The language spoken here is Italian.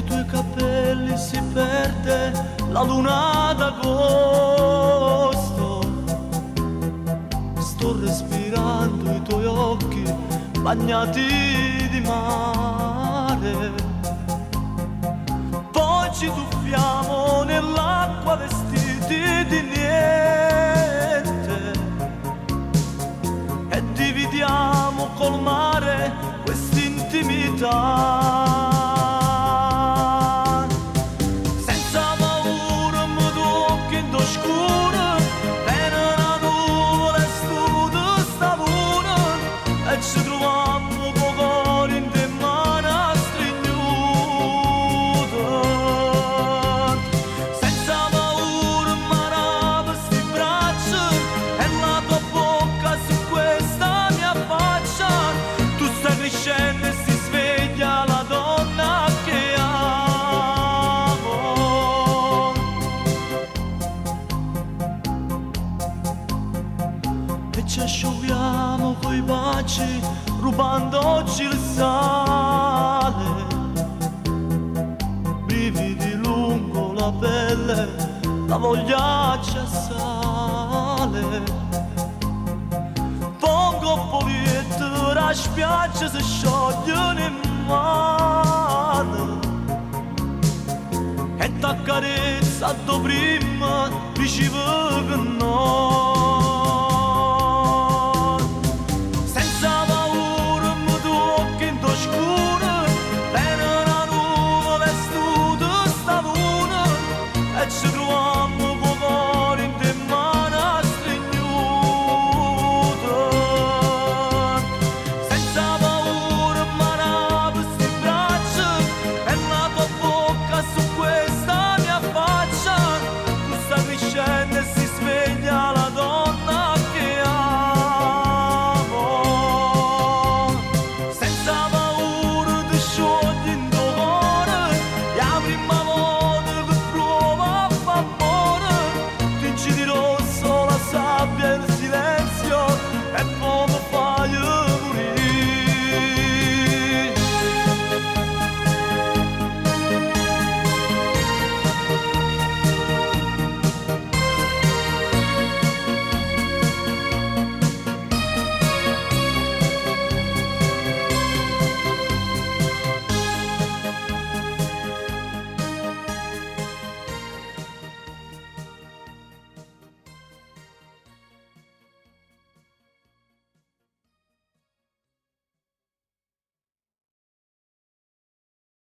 tuoi capelli si perde la luna d'agosto. Sto respirando i tuoi occhi bagnati di mare. Poi ci tuffiamo nell'acqua vestiti di niente e dividiamo col mare quest'intimità. Ci trovammo con cuore in te mano stringnuto, senza paura ma questi braccia e la tua bocca su questa mia faccia. Tu stai crescendo e si sveglia la donna che amo. E ci asciughiamo coi baci rubandoci il sale, brividi lungo la pelle, la voglia ci assale. Pongo povietto, la spiaggia si scioglie in mano e t'accarezza do prima, dicevo che no.